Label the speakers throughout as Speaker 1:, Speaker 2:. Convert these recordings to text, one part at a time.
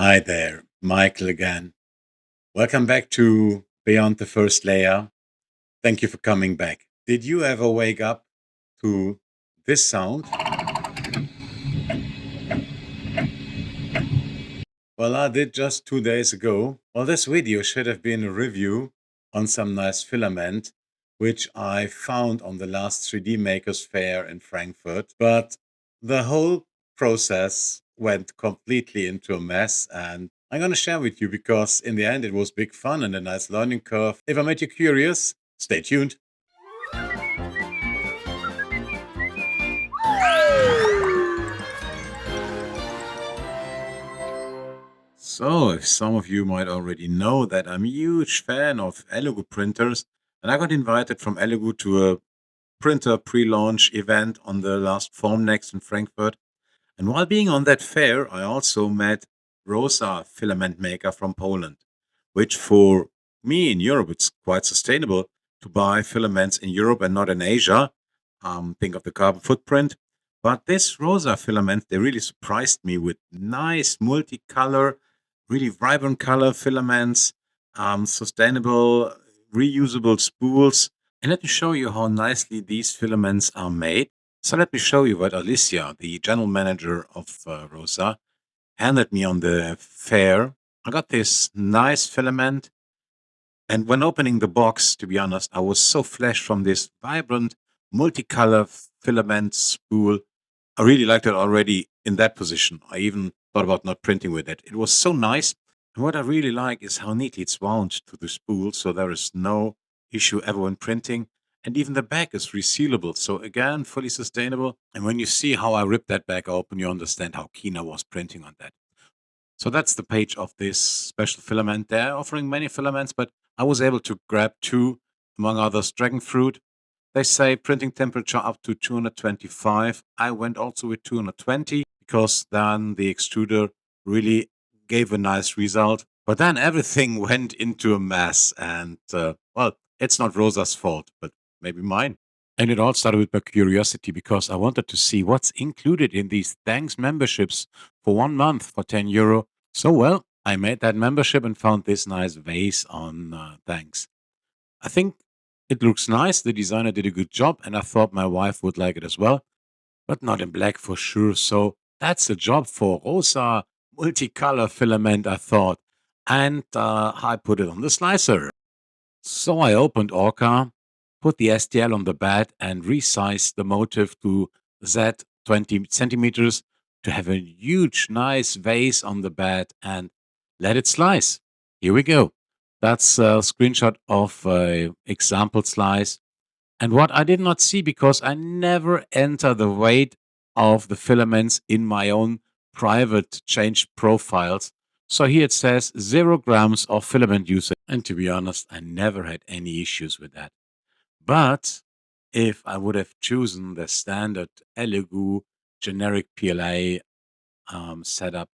Speaker 1: Hi there, Michael again. Welcome back to Beyond the First Layer. Thank you for coming back. Did you ever wake up to this sound? Well, I did just 2 days ago. Well, this video should have been a review on some nice filament, which I found on the last 3D Makers Fair in Frankfurt. But the whole process went completely into a mess, and I'm going to share with you because in the end it was big fun and a nice learning curve. If I made you curious, stay tuned. So, if some of you might already know that I'm a huge fan of Elegoo printers, and I got invited from Elegoo to a printer pre-launch event on the last Formnext in Frankfurt. And while being on that fair, I also met Rosa filament maker from Poland, which for me in Europe, it's quite sustainable to buy filaments in Europe and not in Asia. Think of the carbon footprint. But this Rosa filament, they really surprised me with nice multicolor, really vibrant color filaments, sustainable, reusable spools. And let me show you how nicely these filaments are made. So let me show you what Alicia, the general manager of Rosa, handed me on the fair. I got this nice filament. And when opening the box, to be honest, I was so flashed from this vibrant, multicolor filament spool. I really liked it already in that position. I even thought about not printing with it. It was so nice. And what I really like is how neatly it's wound to the spool, so there is no issue ever when printing. And even the back is resealable. So again, fully sustainable. And when you see how I ripped that back open, you understand how keen I was printing on that. So that's the page of this special filament. They're offering many filaments, but I was able to grab two, among others, dragon fruit. They say printing temperature up to 225. I went also with 220 because then the extruder really gave a nice result. But then everything went into a mess. And well, it's not Rosa's fault, but maybe mine. And it all started with my curiosity because I wanted to see what's included in these thanks memberships for 1 month for €10. So, well, I made that membership and found this nice vase on thanks. I think it looks nice. The designer did a good job, and I thought my wife would like it as well, but not in black for sure. So that's a job for Rosa multicolor filament, I thought. And I put it on the slicer. So I opened Orca, put the STL on the bed, and resized the motif to Z 20 centimeters to have a huge, nice vase on the bed and let it slice. Here we go. That's a screenshot of a example slice. And what I did not see because I never enter the weight of the filaments in my own private change profiles. So here it says 0 grams of filament usage. And to be honest, I never had any issues with that. But if I would have chosen the standard Elegoo generic PLA setup,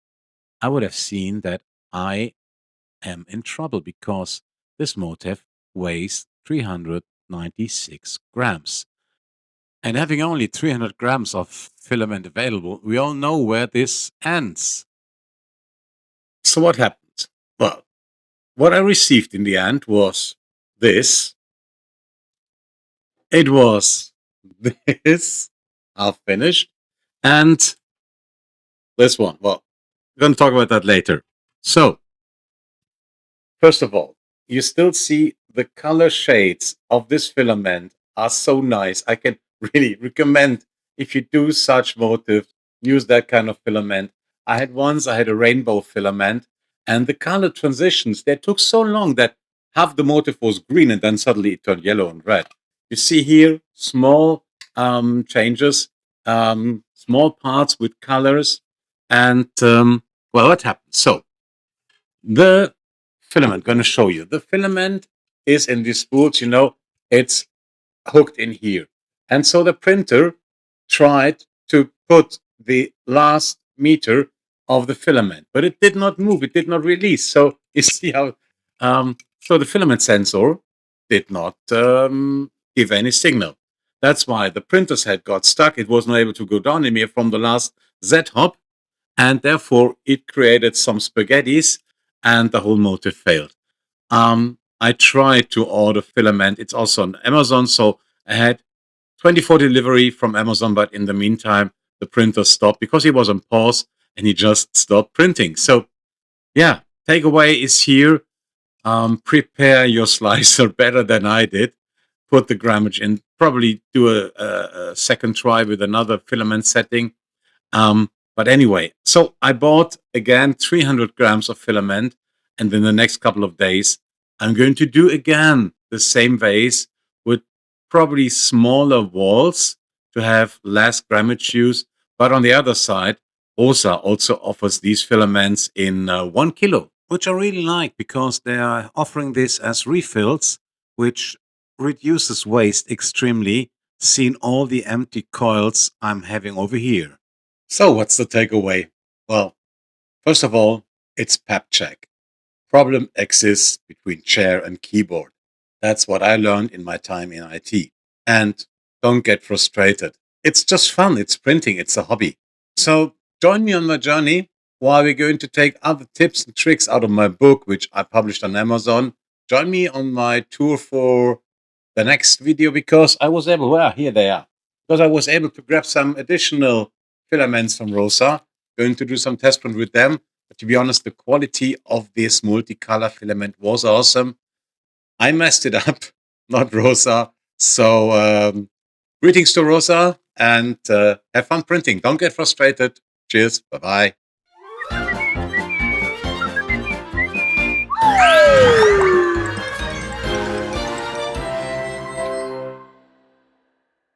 Speaker 1: I would have seen that I am in trouble because this motif weighs 396 grams. And having only 300 grams of filament available, we all know where this ends. So what happened? Well, what I received in the end was this. It was this, half finished, and this one. Well, we're going to talk about that later. So, first of all, you still see the color shades of this filament are so nice. I can really recommend if you do such motifs, use that kind of filament. I had a rainbow filament, and the color transitions, they took so long that half the motif was green and then suddenly it turned yellow and red. You see here small changes, small parts with colors, and well, what happened? So the filament, going to show you. The filament is in these spools, it's hooked in here. And so the printer tried to put the last meter of the filament, but it did not move, it did not release. So you see how, so the filament sensor did not give any signal. That's why the printer's head got stuck. It was not able to go down in here from the last Z hop. and therefore it created some spaghettis, and the whole motive failed. I tried to order Filament. It's also on Amazon, so I had 24 delivery from Amazon, but in the meantime, the printer stopped because he was on pause and he just stopped printing. So, yeah, takeaway is here. Prepare your slicer better than I did. Put the grammage in. Probably do a second try with another filament setting. But anyway, so I bought again 300 grams of filament, and in the next couple of days, I'm going to do again the same vase with probably smaller walls to have less grammage use. But on the other side, Rosa also offers these filaments in 1 kilo, which I really like because they are offering this as refills, which reduces waste extremely, seeing all the empty coils I'm having over here. So, what's the takeaway? Well, first of all, it's PEBCAK. Problem exists between chair and keyboard. That's what I learned in my time in IT. And don't get frustrated. It's just fun. It's printing. It's a hobby. So, join me on my journey while we're going to take other tips and tricks out of my book, which I published on Amazon. Join me on my tour for the next video because I was able, well, here they are, because I was able to grab some additional filaments from Rosa, going to do some test print with them. But to be honest, the quality of this multicolor filament was awesome. I messed it up, not Rosa. So greetings to Rosa and have fun printing. Don't get frustrated. Cheers. Bye-bye.